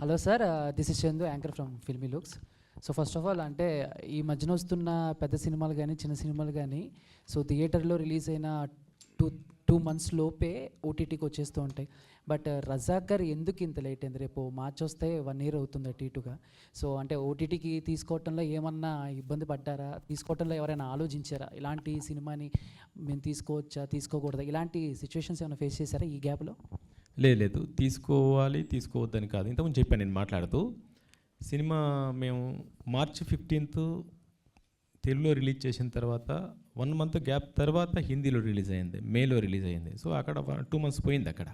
Hello sir, this is Chandu, anchor from filmy looks. So first of all అంటే ఈ మధ్యన వస్తున్న పెద్ద సినిమాలు కానీ చిన్న సినిమాలు కానీ సో థియేటర్లో రిలీజ్ అయిన టూ మంత్స్ లోపే ఓటీటీకి వచ్చేస్తూ ఉంటాయి. బట్ రజాకర్ ఎందుకు ఇంత లేట్ అయింది? రేపు మార్చ్ వస్తే 1 year అవుతుంది అటు ఇటుగా. సో అంటే ఓటీటీకి తీసుకోవటంలో ఏమన్నా ఇబ్బంది పడ్డారా? తీసుకోవటంలో ఎవరైనా ఆలోచించారా? ఇలాంటి సినిమాని మేము తీసుకోవచ్చా, తీసుకోకూడదా? ఇలాంటి సిచ్యువేషన్స్ ఏమైనా ఫేస్ చేశారా ఈ గ్యాప్లో? లేదు, తీసుకోవాలి తీసుకోవద్దని కాదు. ఇంతకుముందు చెప్పాను నేను మాట్లాడుతూ. సినిమా మేము March 15th తెలుగులో రిలీజ్ చేసిన తర్వాత 1 month గ్యాప్ తర్వాత హిందీలో రిలీజ్ అయింది, మేలో రిలీజ్ అయింది. సో అక్కడ 2 months పోయింది. అక్కడ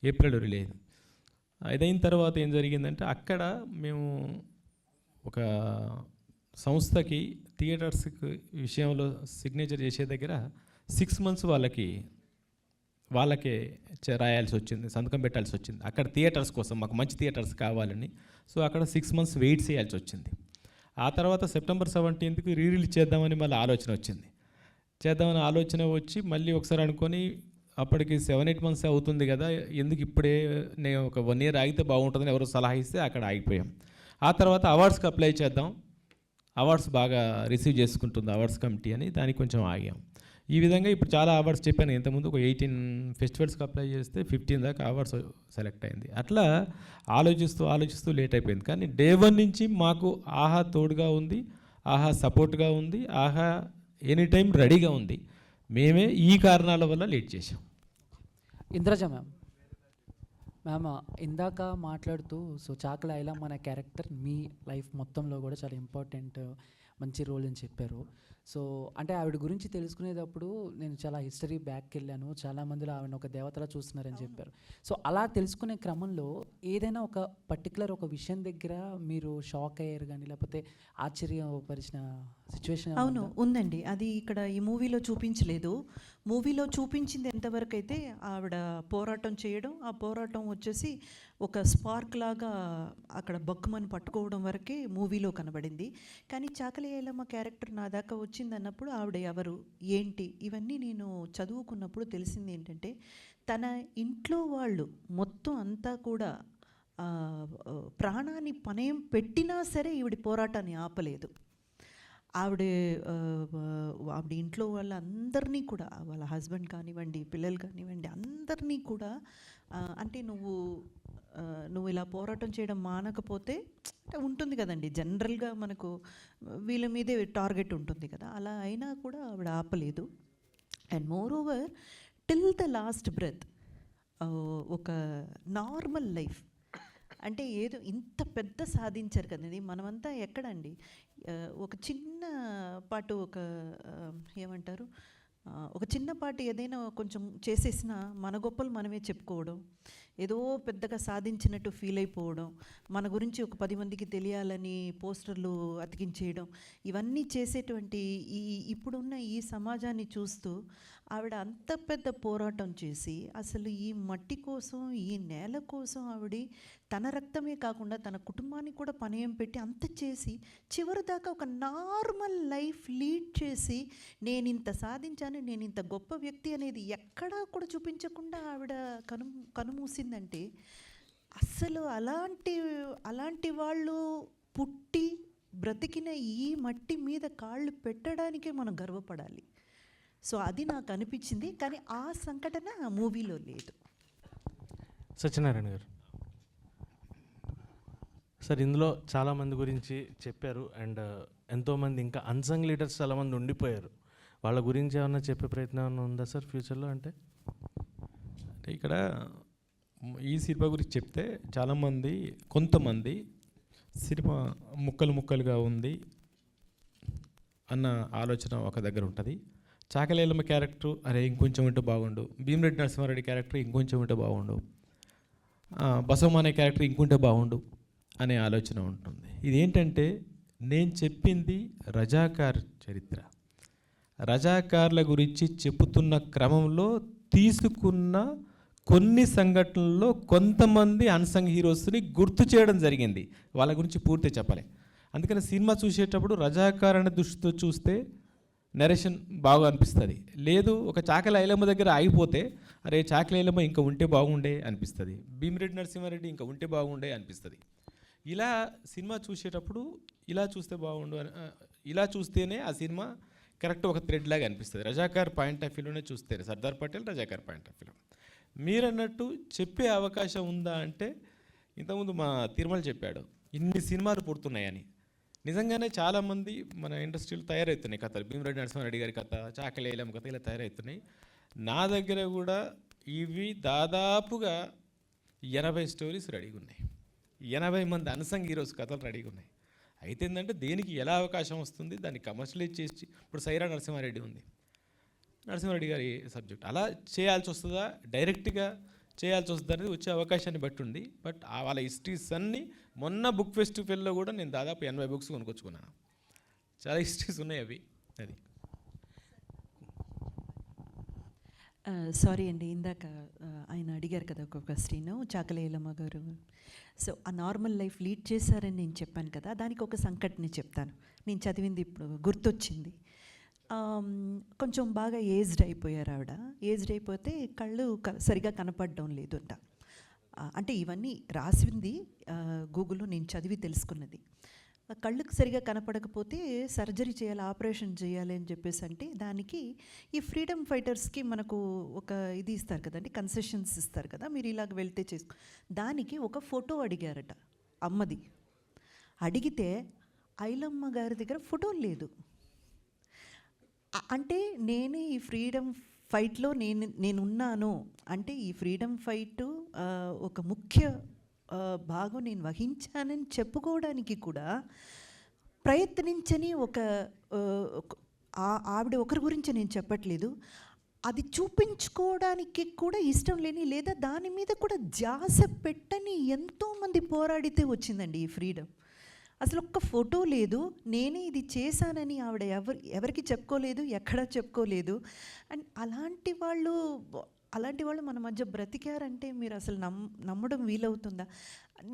ఏప్రిల్లో రిలీజ్ అయింది. అదైన తర్వాత ఏం జరిగిందంటే అక్కడ మేము ఒక సంస్థకి థియేటర్స్కి విషయంలో సిగ్నేచర్ చేసే దగ్గర 6 months వాళ్ళకే రాయాల్సి వచ్చింది, సంతకం పెట్టాల్సి వచ్చింది. అక్కడ థియేటర్స్ కోసం మాకు మంచి థియేటర్స్ కావాలని. సో అక్కడ 6 months వెయిట్ చేయాల్సి వచ్చింది. ఆ తర్వాత September 17th రీరిలీజ్ చేద్దామని మళ్ళీ ఆలోచన వచ్చింది. చేద్దామని ఆలోచన వచ్చి మళ్ళీ ఒకసారి అనుకొని అప్పటికి 7-8 months అవుతుంది కదా, ఎందుకు ఇప్పుడే నేను ఒక 1 year ఆగితే బాగుంటుందని ఎవరో సలహా ఇస్తే అక్కడ ఆగిపోయాం. ఆ తర్వాత అవార్డ్స్కి అప్లై చేద్దాం, అవార్డ్స్ బాగా రిసీవ్ చేసుకుంటుంది అవార్డ్స్ కమిటీ అని దానికి కొంచెం ఆగాం. ఈ విధంగా ఇప్పుడు చాలా అవార్డ్స్ చెప్పాను. ఇంతకుముందు ఒక 18 ఫెస్టివల్స్కి అప్లై చేస్తే 15 దాకా అవార్డ్స్ సెలెక్ట్ అయింది. అట్లా ఆలోచిస్తూ లేట్ అయిపోయింది. కానీ Day 1 నుంచి మాకు ఆహా తోడుగా ఉంది, ఆహా సపోర్ట్గా ఉంది, ఆహా ఎనీ టైం రెడీగా ఉంది. మేమే ఈ కారణాల వల్ల లేట్ చేసాం. ఇంద్రజ మ్యామ్ ఇందాక మాట్లాడుతూ సో చాకల ఐలమ్మ మన క్యారెక్టర్ మీ లైఫ్ మొత్తంలో కూడా చాలా ఇంపార్టెంట్, మంచి రోల్ అని చెప్పారు. సో అంటే ఆవిడ గురించి తెలుసుకునేటప్పుడు నేను చాలా హిస్టరీ బ్యాక్కి వెళ్ళాను, చాలామందిలో ఆవిడ ఒక దేవతలా చూస్తున్నారని చెప్పారు. సో అలా తెలుసుకునే క్రమంలో ఏదైనా ఒక పర్టికులర్ ఒక విషయం దగ్గర మీరు షాక్ అయ్యారు కానీ లేకపోతే ఆశ్చర్యపరిచిన సిచ్యువేషన్? అవును, ఉందండి. అది ఇక్కడ ఈ మూవీలో చూపించలేదు. మూవీలో చూపించింది ఎంతవరకు అయితే ఆవిడ పోరాటం చేయడం, ఆ పోరాటం వచ్చేసి ఒక స్పార్క్ లాగా అక్కడ బక్కుమని పట్టుకోవడం వరకే మూవీలో కనబడింది. కానీ చాకలి ఐలమ్మ క్యారెక్టర్ నా దాకా వచ్చింది అన్నప్పుడు ఆవిడ ఎవరు ఏంటి ఇవన్నీ నేను చదువుకున్నప్పుడు తెలిసింది ఏంటంటే తన ఇంట్లో వాళ్ళు మొత్తం అంతా కూడా ప్రాణాన్ని పణయం పెట్టినా సరే ఈవిడ పోరాటాన్ని ఆపలేదు. ఆవిడ ఇంట్లో వాళ్ళందరినీ కూడా, వాళ్ళ హస్బెండ్ కానివ్వండి, పిల్లలు కానివ్వండి, అందరినీ కూడా అంటే నువ్వు ఇలా పోరాటం చేయడం మానకపోతే ఉంటుంది కదండి, జనరల్గా మనకు వీళ్ళ మీదే టార్గెట్ ఉంటుంది కదా, అలా అయినా కూడా ఆవిడ ఆపలేదు. And moreover till the last breath ఒక నార్మల్ లైఫ్ అంటే ఏదో ఇంత పెద్ద సాధించారు కదండి. మనమంతా ఎక్కడండి ఒక చిన్న పాటు ఏమంటారు ఒక చిన్నపాటి ఏదైనా కొంచెం చేసేసినా మన గొప్పలు మనమే చెప్పుకోవడం, ఏదో పెద్దగా సాధించినట్టు ఫీల్ అయిపోవడం, మన గురించి ఒక 10 మందికి తెలియాలని పోస్టర్లు అతికించేయడం, ఇవన్నీ చేసేటువంటి ఇప్పుడున్న ఈ సమాజాన్ని చూస్తూ ఆవిడ అంత పెద్ద పోరాటం చేసి అసలు ఈ మట్టి కోసం, ఈ నేల కోసం ఆవిడ తన రక్తమే కాకుండా తన కుటుంబాన్ని కూడా పణయం పెట్టి అంత చేసి చివరి దాకా ఒక నార్మల్ లైఫ్ లీడ్ చేసి నేను ఇంత సాధించాను, నేను ఇంత గొప్ప వ్యక్తి అనేది ఎక్కడా కూడా చూపించకుండా ఆవిడ కనుమూసిందంటే అసలు అలాంటి వాళ్ళు పుట్టి బ్రతికిన ఈ మట్టి మీద కాళ్ళు పెట్టడానికే మనం గర్వపడాలి. సో అది నాకు అనిపించింది. కానీ ఆ సంఘటన మూవీలో లేదు. సత్యనారాయణ గారు సార్, ఇందులో చాలామంది గురించి చెప్పారు అండ్ ఎంతోమంది ఇంకా అన్సంగ్ లీడర్స్ చాలామంది ఉండిపోయారు. వాళ్ళ గురించి ఏమన్నా చెప్పే ప్రయత్నం ఏమన్నా ఉందా సార్ ఫ్యూచర్లో? అంటే ఇక్కడ ఈ సినిమా గురించి చెప్తే కొంతమంది సినిమా ముక్కలుగా ఉంది అన్న ఆలోచన ఒక దగ్గర ఉంటుంది. చాకలి ఐలమ్మ క్యారెక్టర్ అరే ఇంకొంచెం ఉంటే బాగుండు, భీమిరెడ్డి నరసింహారెడ్డి క్యారెక్టర్ ఇంకొంచెం ఉంటే బాగుండు, బసవమానే క్యారెక్టర్ ఇంకుంటే బాగుండు అనే ఆలోచన ఉంటుంది. ఇదేంటంటే నేను చెప్పింది రజాకార్ చరిత్ర. రజాకార్ల గురించి చెబుతున్న క్రమంలో తీసుకున్న కొన్ని సంఘటనల్లో కొంతమంది అన్సంగ్ హీరోస్ని గుర్తు చేయడం జరిగింది. వాళ్ళ గురించి పూర్తి చెప్పలే. అందుకని సినిమా చూసేటప్పుడు రజాకార్ అనే దృష్టితో చూస్తే నరేషన్ బాగా అనిపిస్తుంది. లేదు ఒక చాకలి ఐలమ్మ దగ్గర ఆగిపోతే అరే చాకలి ఐలమ్మ ఇంకా ఉంటే బాగుండే అనిపిస్తుంది, భీమిరెడ్డి నరసింహారెడ్డి ఇంకా ఉంటే బాగుండే అనిపిస్తుంది. ఇలా సినిమా చూసేటప్పుడు ఇలా చూస్తే బాగుండు అని ఇలా చూస్తేనే ఆ సినిమా కరెక్ట్ ఒక థ్రెడ్ లాగా అనిపిస్తుంది. రజాకార్ పాయింట్ ఆఫ్ వ్యూలోనే చూస్తేనే, సర్దార్ పటేల్ రజాకార్ పాయింట్ ఆఫ్ వ్యూలో. మీరన్నట్టు చెప్పే అవకాశం ఉందా అంటే, ఇంతకుముందు మా తిరుమల చెప్పాడు ఇన్ని సినిమాలు పుడుతున్నాయని. నిజంగానే చాలామంది మన ఇండస్ట్రీలో తయారవుతున్నాయి కథలు. భీమరెడ్డి నరసింహారెడ్డి గారి కథ, చాకలేలం కథ ఇలా తయారవుతున్నాయి. నా దగ్గర కూడా ఇవి దాదాపుగా 80 స్టోరీస్ రెడీగా ఉన్నాయి. 80 మంది అన్సంగ్ హీరోస్ కథలు రెడీగా ఉన్నాయి. అయితే ఏంటంటే దేనికి ఎలా అవకాశం వస్తుంది, దాన్ని కమర్షియలైజ్ చేసి, ఇప్పుడు సైరా నరసింహారెడ్డి ఉంది, నరసింహారెడ్డి గారి సబ్జెక్ట్ అలా చేయాల్సి వస్తుందా, డైరెక్ట్గా చేయాల్సి వస్తుంది అనేది వచ్చే అవకాశాన్ని బట్టి ఉంది. బట్ వాళ్ళ హిస్టరీస్ అన్నీ మొన్న బుక్ ఫెస్టివల్లో కూడా నేను దాదాపు 80 బుక్స్ కొనుక్కొచ్చుకున్నాను. చాలా హిస్టరీస్ ఉన్నాయి అవి. అది సారీ అండి, ఇందాక ఆయన అడిగారు కదా ఒక క్వశ్చన్, చాకలేలమ్మ గారు. సో ఆ నార్మల్ లైఫ్ లీడ్ చేశారని నేను చెప్పాను కదా, దానికి ఒక సంఘటన చెప్తాను. నేను చదివింది ఇప్పుడు గుర్తొచ్చింది. కొంచెం బాగా ఏజ్డ్ అయిపోయారు ఆవిడ. ఏజ్డ్ అయిపోతే కళ్ళు సరిగా కనపడడం లేదు అంట. అంటే ఇవన్నీ రాసింది గూగుల్లో నేను చదివి తెలుసుకున్నది. కళ్ళకు సరిగా కనపడకపోతే సర్జరీ చేయాలి, ఆపరేషన్ చేయాలి అని చెప్పేసి అంటే దానికి ఈ ఫ్రీడమ్ ఫైటర్స్కి మనకు ఒక ఇది ఇస్తారు కదండి, కన్సెషన్స్ ఇస్తారు కదా, మీరు ఇలాగ వెళ్తే చేసుకో. దానికి ఒక ఫోటో అడిగారట అమ్మది. అడిగితే ఐలమ్మ గారి దగ్గర ఫోటో లేదు. అంటే నేనే ఈ ఫ్రీడమ్ ఫైట్లో నేనున్నాను అంటే, ఈ ఫ్రీడమ్ ఫైట్ ఒక ముఖ్య భాగం నేను వహించానని చెప్పుకోవడానికి కూడా ప్రయత్నించని ఒక ఆవిడ ఒకరి గురించి నేను చెప్పట్లేదు, అది చూపించుకోవడానికి కూడా ఇష్టం లేని, లేదా దాని మీద కూడా ధ్యాస పెట్టని ఎంతోమంది పోరాడితే వచ్చిందండి ఈ ఫ్రీడమ్. అసలు ఒక్క ఫోటో లేదు, నేనే ఇది చేశానని ఆవిడ ఎవరికి చెప్పుకోలేదు, ఎక్కడా చెప్పుకోలేదు. అండ్ అలాంటి వాళ్ళు మన మధ్య బ్రతికారంటే మీరు అసలు నమ్మడం వీలవుతుందా?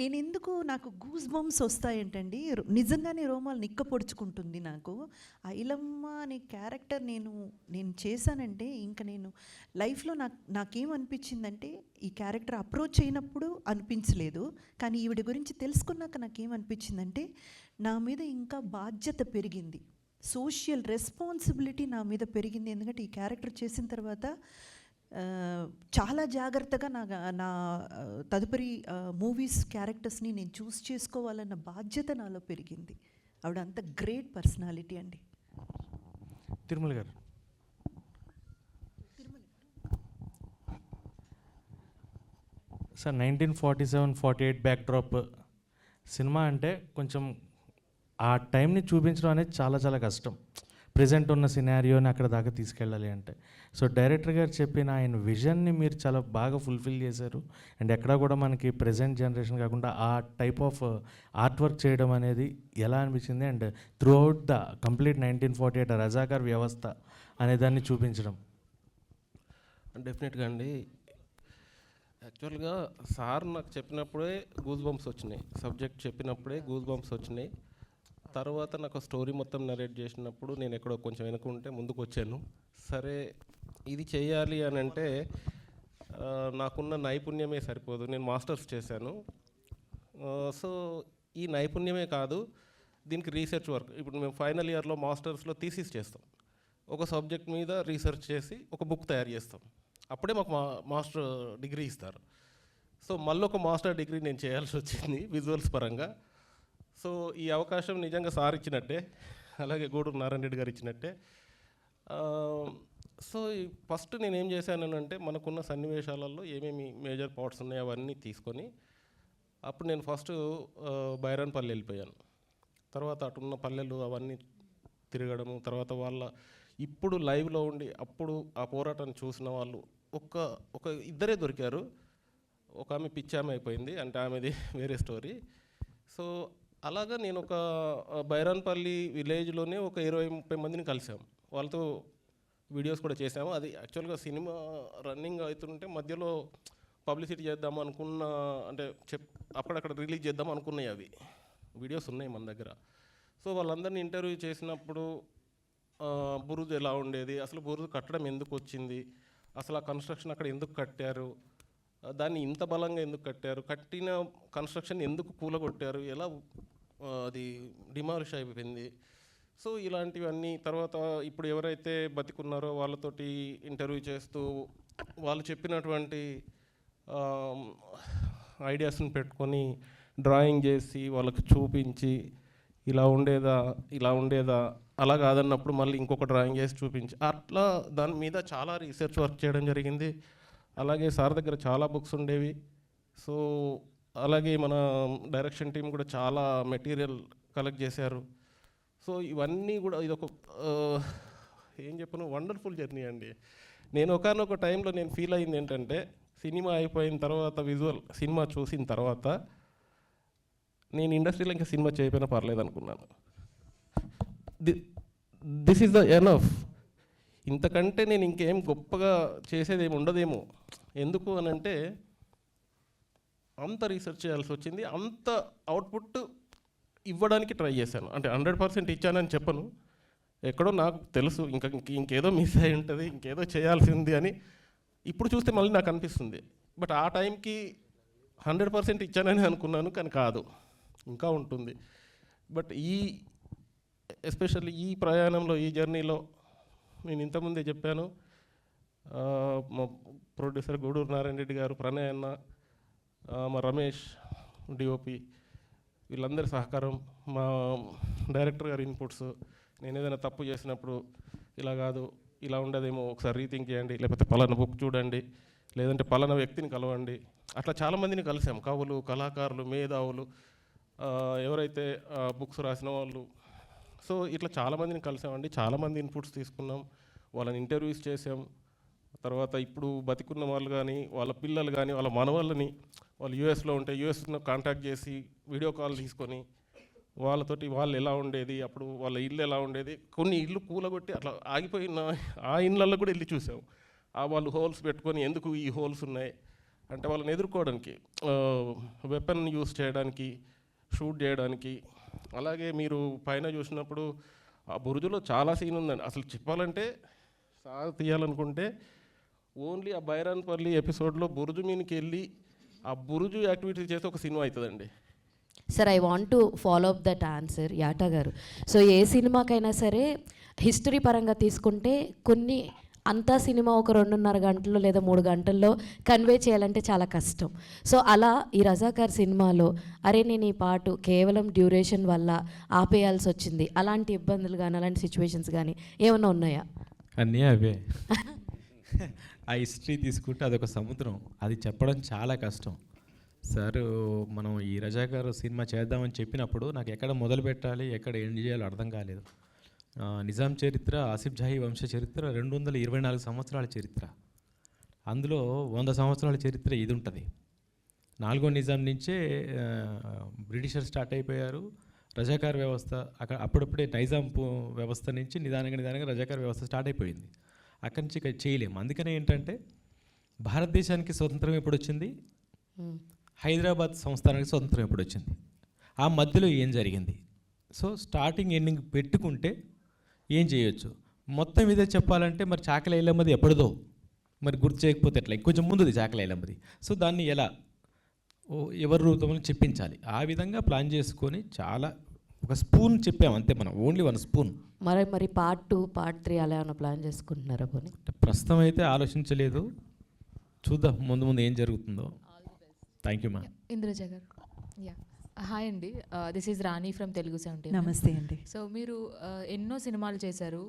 నేను ఎందుకు నాకు గూస్ బంప్స్ వస్తాయంటండి, నిజంగానే రోమాలు నిక్క పొడుచుకుంటుంది నాకు. ఐలమ్మ అనే క్యారెక్టర్ నేను చేశానంటే ఇంకా నేను లైఫ్లో నాకేమనిపించిందంటే, ఈ క్యారెక్టర్ అప్రోచ్ అయినప్పుడు అనిపించలేదు, కానీ ఈవిడ గురించి తెలుసుకున్నాక నాకేమనిపించిందంటే నా మీద ఇంకా బాధ్యత పెరిగింది, సోషల్ రెస్పాన్సిబిలిటీ నా మీద పెరిగింది. ఎందుకంటే ఈ క్యారెక్టర్ చేసిన తర్వాత చాలా జాగ్రత్తగా నా తదుపరి మూవీస్ క్యారెక్టర్స్ని నేను చూస్ చేసుకోవాలన్న బాధ్యత నాలో పెరిగింది. ఆవిడ అంత గ్రేట్ పర్సనాలిటీ అండి. తిరుమల గారు, సార్ 1947-48 బ్యాక్డ్రాప్ సినిమా అంటే కొంచెం ఆ టైంని చూపించడం అనేది చాలా చాలా కష్టం. ప్రజెంట్ ఉన్న సినారియోని అక్కడ దాకా తీసుకెళ్ళాలి అంటే. సో డైరెక్టర్ గారు చెప్పిన ఆయన విజన్ని మీరు చాలా బాగా ఫుల్ఫిల్ చేశారు. అండ్ ఎక్కడా కూడా మనకి ప్రజెంట్ జనరేషన్ కాకుండా ఆ టైప్ ఆఫ్ ఆర్ట్ వర్క్ చేయడం అనేది ఎలా అనిపించింది? And through out the complete 1948 Razakar వ్యవస్థ అనేదాన్ని చూపించడం. డెఫినెట్గా అండి. యాక్చువల్గా సార్ నాకు చెప్పినప్పుడే గూస్ బంప్స్ వచ్చినాయి, సబ్జెక్ట్ చెప్పినప్పుడే గూస్ బంప్స్ వచ్చినాయి. తర్వాత నాకు స్టోరీ మొత్తం నరేట్ చేసినప్పుడు నేను ఎక్కడో కొంచెం వెనుకుంటే ముందుకు వచ్చాను. సరే ఇది చేయాలి అని అంటే నాకున్న నైపుణ్యమే సరిపోదు, నేను మాస్టర్స్ చేశాను. సో ఈ నైపుణ్యమే కాదు, దీనికి రీసెర్చ్ వర్క్. ఇప్పుడు మేము ఫైనల్ ఇయర్లో మాస్టర్స్లో థీసిస్ చేస్తాం, ఒక సబ్జెక్ట్ మీద రీసెర్చ్ చేసి ఒక బుక్ తయారు చేస్తాం, అప్పుడే మాకు మాస్టర్ డిగ్రీ ఇస్తారు. సో మళ్ళీ ఒక మాస్టర్ డిగ్రీ నేను చేయాల్సి వచ్చింది విజువల్స్ పరంగా. సో ఈ అవకాశం నిజంగా సార్ ఇచ్చినట్టే, అలాగే గూడూరు నారాయణ రెడ్డి గారు ఇచ్చినట్టే. సో ఫస్ట్ నేను ఏం చేశానంటే, మనకున్న సన్నివేశాలలో ఏమేమి మేజర్ పార్ట్స్ ఉన్నాయో అవన్నీ తీసుకొని అప్పుడు నేను ఫస్ట్ బైరాన్పల్లి వెళ్ళిపోయాను. తర్వాత అటున్న పల్లెలు అవన్నీ తిరగడము, తర్వాత వాళ్ళ ఇప్పుడు లైవ్లో ఉండి అప్పుడు ఆ పోరాటాన్ని చూసిన వాళ్ళు ఒక ఇద్దరే దొరికారు. ఒక ఆమె పిచ్చామె అయిపోయింది, అంటే ఆమెది వేరే స్టోరీ. సో అలాగా నేను ఒక బైరాన్పల్లి విలేజ్లోనే ఒక 20-30 మందిని కలిసాము, వాళ్ళతో వీడియోస్ కూడా చేసాము. అది యాక్చువల్గా సినిమా రన్నింగ్ అవుతుంటే మధ్యలో పబ్లిసిటీ చేద్దాం అనుకున్న, అంటే అక్కడక్కడ రిలీజ్ చేద్దాం అనుకున్నాయి అవి వీడియోస్ ఉన్నాయి మన దగ్గర. సో వాళ్ళందరినీ ఇంటర్వ్యూ చేసినప్పుడు బురుజు ఎలా ఉండేది, అసలు బురుజు కట్టడం ఎందుకు వచ్చింది, అసలు ఆ కన్స్ట్రక్షన్ అక్కడ ఎందుకు కట్టారు, దాన్ని ఇంత బలంగా ఎందుకు కట్టారు, కట్టిన కన్స్ట్రక్షన్ ఎందుకు కూలగొట్టారు, ఎలా అది డిమాలిష్ అయిపోయింది. సో ఇలాంటివన్నీ తర్వాత ఇప్పుడు ఎవరైతే బతికున్నారో వాళ్ళతోటి ఇంటర్వ్యూ చేస్తూ వాళ్ళు చెప్పినటువంటి ఐడియాస్ని పెట్టుకొని డ్రాయింగ్ చేసి వాళ్ళకి చూపించి ఇలా ఉండేదా అలా కాదన్నప్పుడు మళ్ళీ ఇంకొక డ్రాయింగ్ చేసి చూపించి అట్లా దాని మీద చాలా రీసెర్చ్ వర్క్ చేయడం జరిగింది. అలాగే సార్ దగ్గర చాలా బుక్స్ ఉండేవి. సో అలాగే మన డైరెక్షన్ టీం కూడా చాలా మెటీరియల్ కలెక్ట్ చేశారు. సో ఇవన్నీ కూడా ఇదొక ఏం చెప్పను వండర్ఫుల్ జర్నీ అండి. నేను ఒకానొక టైంలో నేను ఫీల్ అయింది ఏంటంటే, సినిమా అయిపోయిన తర్వాత విజువల్ సినిమా చూసిన తర్వాత నేను ఇండస్ట్రీలో ఇంకా సినిమా చేయకపోయినా పర్లేదు అనుకున్నాను. This is the enough. ఇంతకంటే నేను ఇంకేం గొప్పగా చేసేది ఏమి ఉండదేమో. ఎందుకు అని అంటే అంత రీసెర్చ్ చేయాల్సి వచ్చింది, అంత అవుట్పుట్ ఇవ్వడానికి ట్రై చేశాను. అంటే 100% ఇచ్చానని చెప్పను, ఎక్కడో నాకు తెలుసు ఇంకేదో మిస్ అయి ఉంటుంది, ఇంకేదో చేయాల్సింది అని ఇప్పుడు చూస్తే మళ్ళీ నాకు అనిపిస్తుంది. బట్ ఆ టైంకి 100% ఇచ్చానని అనుకున్నాను, కానీ కాదు, ఇంకా ఉంటుంది. బట్ ఎస్పెషల్లీ ఈ ప్రయాణంలో, ఈ జర్నీలో నేను ఇంతకుముందే చెప్పాను, మా ప్రొడ్యూసర్ గూడూరు నారాయణ రెడ్డి గారు, ప్రణయ్ అన్న, మా రమేష్ డిఓపి, వీళ్ళందరి సహకారం, మా డైరెక్టర్ గారి ఇన్పుట్స్, నేను ఏదైనా తప్పు చేసినప్పుడు ఇలా కాదు ఇలా ఉండదేమో ఒకసారి రీథింక్ చేయండి, లేకపోతే పలానా బుక్ చూడండి, లేదంటే పలానా వ్యక్తిని కలవండి. అట్లా చాలామందిని కలిసాం, కవులు, కళాకారులు, మేధావులు, ఎవరైతే బుక్స్ రాసిన వాళ్ళు. సో ఇట్లా చాలామందిని కలిసామండి, చాలామంది ఇన్పుట్స్ తీసుకున్నాం, వాళ్ళని ఇంటర్వ్యూస్ చేసాం. తర్వాత ఇప్పుడు బతికున్న వాళ్ళు కానీ, వాళ్ళ పిల్లలు కానీ, వాళ్ళ మనవాళ్ళని, వాళ్ళు యూఎస్లో ఉంటే యూఎస్లో కాంటాక్ట్ చేసి వీడియో కాల్ తీసుకొని వాళ్ళతోటి వాళ్ళు ఎలా ఉండేది, అప్పుడు వాళ్ళ ఇల్లు ఎలా ఉండేది, కొన్ని ఇల్లు కూలగొట్టి అట్లా ఆగిపోయిన ఆ ఇళ్ళల్లో కూడా వెళ్ళి చూసాం. వాళ్ళు హోల్స్ పెట్టుకొని ఎందుకు ఈ హోల్స్ ఉన్నాయి అంటే వాళ్ళని ఎదుర్కోవడానికి, వెపన్ యూస్ చేయడానికి, షూట్ చేయడానికి. అలాగే మీరు పైన చూసినప్పుడు ఆ బురుజులో చాలా సీన్ ఉందండి. అసలు చెప్పాలంటే సార్ తీయాలనుకుంటే ఓన్లీ ఆ బైరాన్పల్లి ఎపిసోడ్లో బురుజు మీదకి వెళ్ళి ఆ బురుజు యాక్టివిటీ చేసి ఒక సినిమా అవుతుందండి. Sir, I want to follow up that answer Yata గారు. సో ఏ సినిమాకైనా సరే హిస్టరీ పరంగా తీసుకుంటే కొన్ని అంతా సినిమా ఒక 2.5 గంటలు లేదా 3 గంటల్లో కన్వే చేయాలంటే చాలా కష్టం. సో అలా ఈ రజాకార్ సినిమాలో అరే నేను ఈ పాటు కేవలం డ్యూరేషన్ వల్ల ఆపేయాల్సి వచ్చింది, అలాంటి ఇబ్బందులు కానీ అలాంటి సిచ్యువేషన్స్ కానీ ఏమైనా ఉన్నాయా? అన్నీ అవే. ఆ హిస్టరీ తీసుకుంటే అదొక సముద్రం, అది చెప్పడం చాలా కష్టం. సార్ మనం ఈ రజాకార్ సినిమా చేద్దామని చెప్పినప్పుడు నాకు ఎక్కడ మొదలు పెట్టాలి, ఎక్కడ ఎండ్ చేయాలో అర్థం కాలేదు. నిజాం చరిత్ర, ఆసిఫ్ జాహీ వంశ చరిత్ర 224 సంవత్సరాల చరిత్ర. అందులో 100 సంవత్సరాల చరిత్ర ఇది ఉంటుంది. 4వ నిజాం నుంచే బ్రిటిషర్ స్టార్ట్ అయిపోయారు. రజాకార్ వ్యవస్థ అప్పుడప్పుడే నైజాం వ్యవస్థ నుంచి నిదానంగా రజాకార్ వ్యవస్థ స్టార్ట్ అయిపోయింది. అక్కడి నుంచి ఇక చేయలేము. అందుకనే ఏంటంటే భారతదేశానికి స్వతంత్రం ఎప్పుడు వచ్చింది, హైదరాబాద్ సంస్థానానికి స్వతంత్రం ఎప్పుడు వచ్చింది, ఆ మధ్యలో ఏం జరిగింది. సో స్టార్టింగ్ ఎండింగ్ పెట్టుకుంటే ఏం చేయొచ్చు. మొత్తం ఇదే చెప్పాలంటే మరి చాకలి ఐలమ్మది ఎప్పటిదో, మరి గుర్తు చేయకపోతే ఎట్లా, ఇంకొంచెం ముందుది చాకలి ఐలమ్మది. సో దాన్ని ఎలా ఎవరి రూపంలో చెప్పించాలి, ఆ విధంగా ప్లాన్ చేసుకొని చాలా ఒక స్పూన్ చెప్పాము అంతే, మనం ఓన్లీ 1 స్పూన్. మరి పార్ట్ 2, పార్ట్ 3 అలా ఏమైనా ప్లాన్ చేసుకుంటున్నారా? పోనీ ప్రస్తుతం అయితే ఆలోచించలేదు, చూద్దాం ముందు ఏం జరుగుతుందో. Thank you ma'am. ఇంద్రజ గారు. యా, హాయ్ అండి, this is Rani from Telugu 17. నమస్తే అండి. సో మీరు ఎన్నో సినిమాలు చేశారు.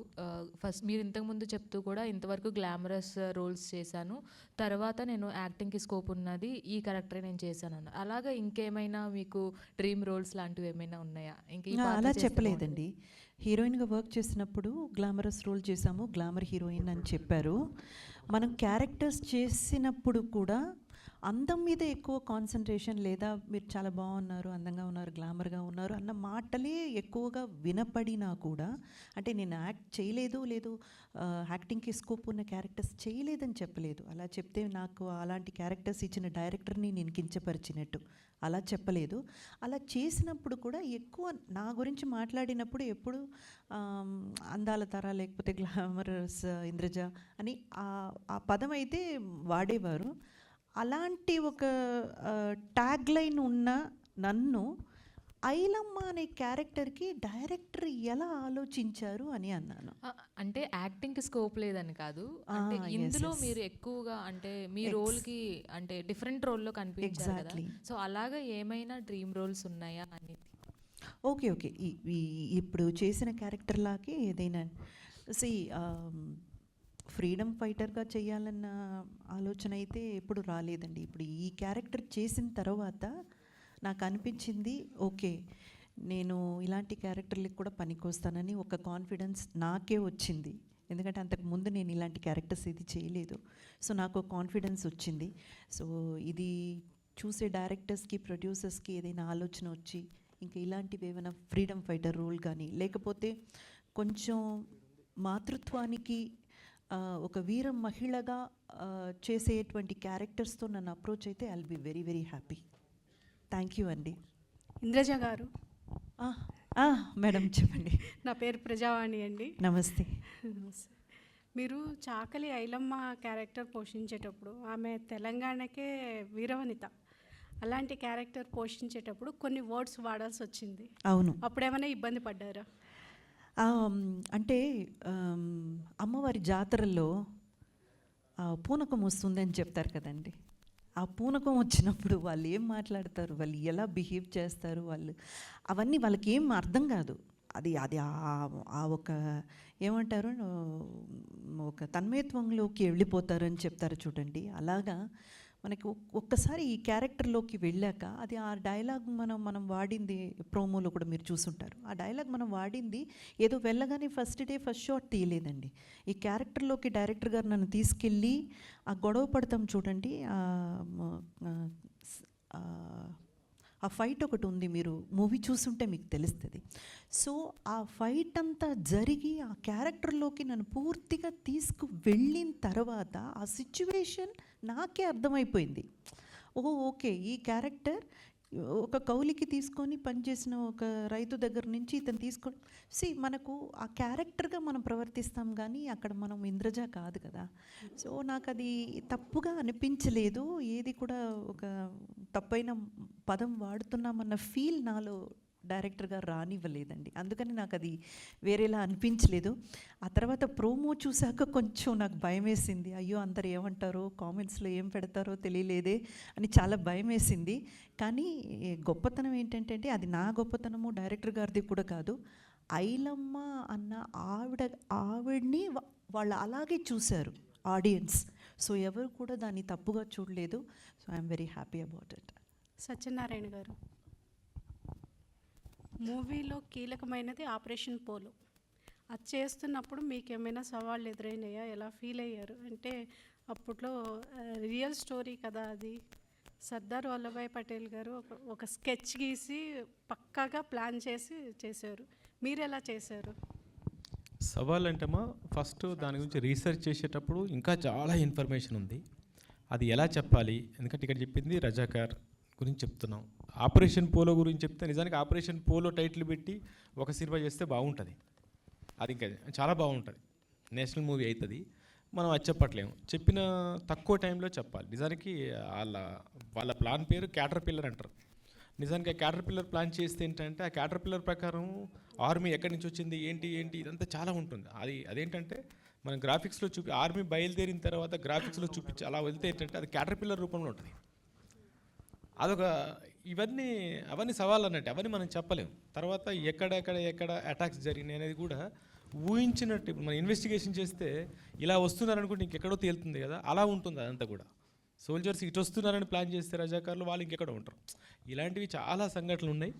ఫస్ట్ మీరు ఇంతకుముందు చెప్తూ కూడా ఇంతవరకు గ్లామరస్ రోల్స్ చేశాను, తర్వాత నేను యాక్టింగ్కి స్కోప్ ఉన్నది, ఈ క్యారెక్టరే నేను చేశాను అన్న. అలాగా ఇంకేమైనా మీకు డ్రీమ్ రోల్స్ లాంటివి ఏమైనా ఉన్నాయా? అలా చెప్పలేదండి. హీరోయిన్గా వర్క్ చేసినప్పుడు గ్లామరస్ రోల్ చేశాము, గ్లామర్ హీరోయిన్ అని చెప్పారు. మనం క్యారెక్టర్స్ చేసినప్పుడు కూడా అందం మీద ఎక్కువ కాన్సన్ట్రేషన్, లేదా మీరు చాలా బాగున్నారు, అందంగా ఉన్నారు, గ్లామర్గా ఉన్నారు అన్న మాటలే ఎక్కువగా వినపడినా కూడా, అంటే నేను యాక్ట్ చేయలేదు, లేదు యాక్టింగ్కి స్కోప్ ఉన్న క్యారెక్టర్స్ చేయలేదని చెప్పలేదు. అలా చెప్తే నాకు అలాంటి క్యారెక్టర్స్ ఇచ్చిన డైరెక్టర్ని నేను కించపరిచినట్టు అలా చెప్పలేదు. అలా చేసినప్పుడు కూడా ఎక్కువ నా గురించి మాట్లాడినప్పుడు ఎప్పుడు అందాల తర లేకపోతే గ్లామరస్ ఇంద్రజ అని ఆ పదం అయితే వాడేవారు. అలాంటి ఒక ట్యాగ్ లైన్ ఉన్న నన్ను ఐలమ్మ అనే క్యారెక్టర్కి డైరెక్టర్ ఎలా ఆలోచించారు అని అన్నాను. అంటే యాక్టింగ్కి స్కోప్ లేదని కాదు, అంటే yes, ఇందులో yes. మీరు ఎక్కువగా అంటే మీ రోల్కి అంటే డిఫరెంట్ రోల్లో కనిపించారు కదా, Exactly. సో అలాగా ఏమైనా డ్రీమ్ రోల్స్ ఉన్నాయా అనేది. ఓకే ఓకే ఇప్పుడు చేసిన క్యారెక్టర్ లాగే ఏదైనా ఫ్రీడమ్ ఫైటర్గా చేయాలన్న ఆలోచన అయితే ఎప్పుడు రాలేదండి. ఇప్పుడు ఈ క్యారెక్టర్ చేసిన తర్వాత నాకు అనిపించింది ఓకే నేను ఇలాంటి క్యారెక్టర్లకు కూడా పనికొస్తానని ఒక కాన్ఫిడెన్స్ నాకే వచ్చింది. ఎందుకంటే అంతకుముందు నేను ఇలాంటి క్యారెక్టర్స్ ఇది చేయలేదు. సో నాకు కాన్ఫిడెన్స్ వచ్చింది. సో ఇది చూసే డైరెక్టర్స్కి ప్రొడ్యూసర్స్కి ఏదైనా ఆలోచన వచ్చి ఇంకా ఇలాంటివి ఏమైనా ఫ్రీడమ్ ఫైటర్ రోల్ కానీ లేకపోతే కొంచెం మాతృత్వానికి ఒక వీర మహిళగా చేసేటువంటి క్యారెక్టర్స్తో నన్ను అప్రోచ్ అయితే I'll be very very happy. Thank you అండి. ఇంద్రజ గారు, మేడం చెప్పండి. నా పేరు ప్రజావాణి అండి. నమస్తే. మీరు చాకలి ఐలమ్మ క్యారెక్టర్ పోషించేటప్పుడు ఆమె తెలంగాణకే వీరవనిత, అలాంటి క్యారెక్టర్ పోషించేటప్పుడు కొన్ని వర్డ్స్ వాడాల్సి వచ్చింది. అవును. అప్పుడేమైనా ఇబ్బంది పడ్డారా? అంటే అమ్మవారి జాతరల్లో పూనకం వస్తుందని చెప్తారు కదండి. ఆ పూనకం వచ్చినప్పుడు వాళ్ళు ఏం మాట్లాడతారు, వాళ్ళు ఎలా బిహేవ్ చేస్తారు, అవన్నీ వాళ్ళకి ఏం అర్థం కాదు. అది అది ఆ ఒక ఏమంటారు ఒక తన్మయత్వంలోకి వెళ్ళిపోతారని చెప్తారు చూడండి. అలాగా మనకి ఒక్కసారి ఈ క్యారెక్టర్లోకి వెళ్ళాక అది ఆ డైలాగ్ మనం వాడింది ప్రోమోలో కూడా మీరు చూసుంటారు. ఆ డైలాగ్ మనం వాడింది ఏదో వెళ్ళగానే ఫస్ట్ డే ఫస్ట్ షాట్ తీయలేదండి. ఈ క్యారెక్టర్లోకి డైరెక్టర్ గారు నన్ను తీసుకెళ్ళి ఆ గొడవ పడతాం చూడండి, ఆ ఫైట్ ఒకటి ఉంది, మీరు మూవీ చూసుంటే మీకు తెలుస్తుంది. సో ఆ ఫైట్ అంతా జరిగి ఆ క్యారెక్టర్లోకి నన్ను పూర్తిగా వెళ్ళిన తర్వాత ఆ సిచ్యువేషన్ నాకే అర్థమైపోయింది. ఓకే ఈ క్యారెక్టర్ ఒక కౌలికి తీసుకొని పనిచేసిన ఒక రైతు దగ్గర నుంచి ఇతను తీసుకొని మనకు ఆ క్యారెక్టర్గా మనం ప్రవర్తిస్తాం కానీ అక్కడ మనం ఇంద్రజ కాదు కదా. సో నాకు అది తప్పుగా అనిపించలేదు, ఏది కూడా ఒక తప్పైన పదం వాడుతున్నామన్న ఫీల్ నాలో డైరెక్టర్గా రానివ్వలేదండి. అందుకని నాకు అది వేరేలా అనిపించలేదు. ఆ తర్వాత ప్రోమో చూశాక కొంచెం నాకు భయం వేసింది. అయ్యో అందరు ఏమంటారో, కామెంట్స్లో ఏం పెడతారో తెలియలేదే అని చాలా భయం వేసింది. కానీ గొప్పతనం ఏంటంటే అది నా గొప్పతనము డైరెక్టర్ గారిది కూడా కాదు. ఐలమ్మ అన్న ఆవిడ్ని వాళ్ళు అలాగే చూశారు ఆడియన్స్. సో ఎవరు కూడా దాన్ని తప్పుగా చూడలేదు. So I'm very happy about it. Satyanarayana గారు, మూవీలో కీలకమైనది ఆపరేషన్ పోలో. అది చేస్తున్నప్పుడు మీకు ఏమైనా సవాళ్ళు ఎదురైనాయా? ఎలా ఫీల్ అయ్యారు? అంటే అప్పట్లో రియల్ స్టోరీ కదా అది. సర్దార్ వల్లభాయ్ పటేల్ గారు ఒక స్కెచ్ గీసి పక్కాగా ప్లాన్ చేశారు. మీరు ఎలా చేశారు? సవాల్ అంటేమా ఫస్ట్ దాని గురించి రీసెర్చ్ చేసేటప్పుడు ఇంకా చాలా ఇన్ఫర్మేషన్ ఉంది, అది ఎలా చెప్పాలి. ఎందుకంటే ఇక్కడ చెప్పింది రజాకార్ గురించి చెప్తున్నాం, ఆపరేషన్ పోలో గురించి చెప్తే నిజానికి ఆపరేషన్ పోలో టైటిల్ పెట్టి ఒక సినిమా చేస్తే బాగుంటుంది, అది ఇంకా చాలా బాగుంటుంది, నేషనల్ మూవీ అవుతుంది. మనం అది చెప్పట్లేము, చెప్పిన తక్కువ టైంలో చెప్పాలి. నిజానికి వాళ్ళ ప్లాన్ పేరు క్యాటర్ పిల్లర్ అంటారు. నిజానికి ఆ క్యాటర్ పిల్లర్ ప్లాన్ చేస్తే ఏంటంటే ఆ క్యాటర్ పిల్లర్ ప్రకారం ఆర్మీ ఎక్కడి నుంచి వచ్చింది ఏంటి ఇదంతా చాలా ఉంటుంది. అదేంటంటే మనం గ్రాఫిక్స్లో ఆర్మీ బయలుదేరిన తర్వాత గ్రాఫిక్స్లో చూపించి అలా వెళ్తే ఏంటంటే అది క్యాటర్ పిల్లర్ రూపంలో ఉంటుంది. అవన్నీ సవాళ్ళు అన్నట్టు, అవన్నీ మనం చెప్పలేము. తర్వాత ఎక్కడ అటాక్స్ జరిగినాయి అనేది కూడా ఊహించినట్టు. ఇప్పుడు మనం ఇన్వెస్టిగేషన్ చేస్తే ఇలా వస్తున్నారనుకుంటే ఇంకెక్కడో తేలుతుంది కదా, అలా ఉంటుంది అదంతా కూడా. సోల్జర్స్ ఇటు వస్తున్నారని ప్లాన్ చేస్తే రజాకారులు వాళ్ళు ఇంకెక్కడో ఉంటారు. ఇలాంటివి చాలా సంఘటనలు ఉన్నాయి.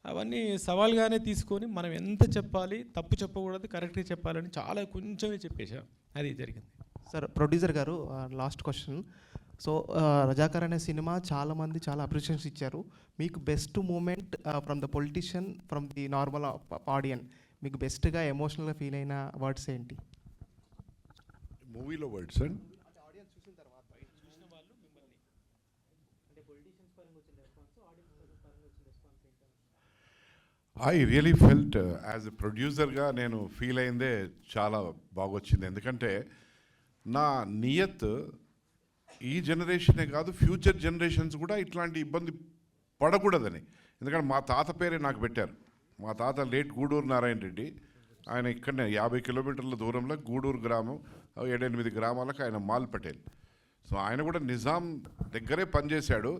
అవన్నీ సవాల్గానే తీసుకొని మనం ఎంత చెప్పాలి, తప్పు చెప్పకూడదు, కరెక్ట్గా చెప్పాలని చాలా కొంచెమే చెప్పేశాం, అది జరిగింది. సార్ ప్రొడ్యూసర్ గారు, లాస్ట్ క్వశ్చన్. సో రజాకర్ అనే సినిమా చాలామంది చాలా అప్రిషియేషన్స్ ఇచ్చారు. మీకు best moment from the politician, from the normal audience, మీకు బెస్ట్గా ఎమోషనల్గా ఫీల్ అయిన వర్డ్స్ ఏంటి? మూవీలో words and I really felt as a ప్రొడ్యూసర్గా నేను ఫీల్ అయిందే చాలా బాగొచ్చింది. ఎందుకంటే నా నియత్ ఈ జనరేషనే కాదు ఫ్యూచర్ జనరేషన్స్ కూడా ఇట్లాంటి ఇబ్బంది పడకూడదని. ఎందుకంటే మా తాత పేరే నాకు పెట్టారు. మా తాత లేట్ గూడూరు నారాయణ రెడ్డి. ఆయన ఇక్కడనే 50 కిలోమీటర్ల దూరంలో గూడూరు గ్రామం, 7-8 గ్రామాలకు ఆయన మాల్ పటేల్. సో ఆయన కూడా నిజాం దగ్గరే పనిచేశాడు,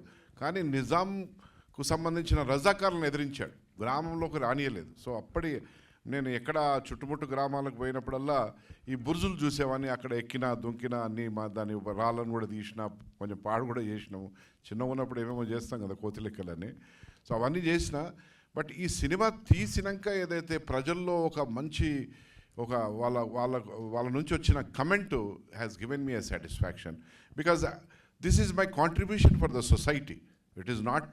కానీ నిజాంకు సంబంధించిన రజాకారులను ఎదిరించాడు, గ్రామంలోకి రానియలేదు. సో అప్పటి నేను ఎక్కడ చుట్టుముట్టు గ్రామాలకు పోయినప్పుడల్లా ఈ బుర్జులు చూసేవాడిని. అక్కడ ఎక్కినా దుంకినా అన్నీ దాని రాళ్ళను కూడా తీసినా, కొంచెం పాడు కూడా చేసినాము. చిన్నగా ఉన్నప్పుడు ఏమేమో చేస్తాం కదా, కోతిలెక్కలని. సో అవన్నీ చేసిన. బట్ ఈ సినిమా తీసినాక ఏదైతే ప్రజల్లో ఒక మంచి ఒక వాళ్ళ నుంచి వచ్చిన comment has given me a satisfaction, because this is my contribution for the society. It is not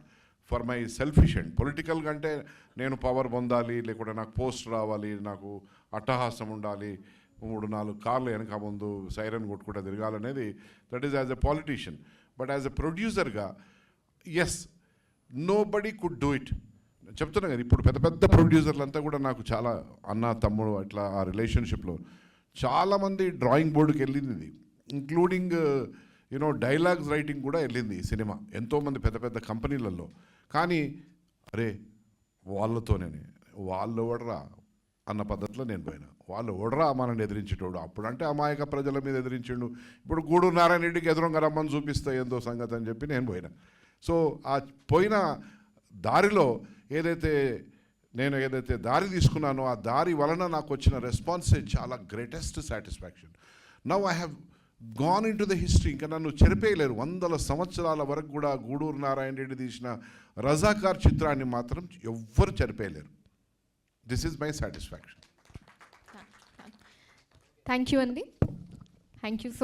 for my selfish and political కంటే నేను పవర్ పొందాలి, లేకుంటే నాకు పోస్ట్ రావాలి, నాకు అట్టహాసం ఉండాలి, 3-4 కార్లు వెనక ముందు సైరన్ కొట్టుకుంటూ తిరగాలనేది, that is as a politician. But as a ప్రొడ్యూసర్గా yes, nobody could do it. చెప్తున్నా కదా, ఇప్పుడు పెద్ద పెద్ద ప్రొడ్యూసర్లంతా కూడా నాకు చాలా అన్న తమ్ముడు అట్లా ఆ రిలేషన్షిప్లో చాలామంది డ్రాయింగ్ బోర్డుకి వెళ్ళింది, ఇంక్లూడింగ్ యూనో డైలాగ్స్ రైటింగ్ కూడా వెళ్ళింది ఈ సినిమా ఎంతోమంది పెద్ద పెద్ద కంపెనీలలో. కానీ అరే వాళ్ళతోనే వాళ్ళు ఓడరా అన్న పద్ధతిలో నేను పోయినా. వాళ్ళు ఓడరా మనల్ని ఎదిరించేటోడు. అప్పుడంటే అమాయక ప్రజల మీద ఎదిరించిండు, ఇప్పుడు గూడూరు నారాయణ రెడ్డికి ఎదురుగా రమ్మని చూపిస్తా ఏందో సంగతి అని చెప్పి నేను పోయినా. సో ఆ పోయిన దారిలో నేను ఏదైతే దారి తీసుకున్నానో ఆ దారి వలన నాకు వచ్చిన రెస్పాన్సే చాలా greatest satisfaction. Now I have gone in to the history. ఇంకా నన్ను చెరిపేయలేరు. 100 సంవత్సరాల వరకు కూడా గూడూరు నారాయణ రెడ్డి తీసిన రజాకార్ చిత్రాన్ని మాత్రం ఎవ్వరు చెరిపేయలేరు. This is my satisfaction. Thank you అండి. Thank you so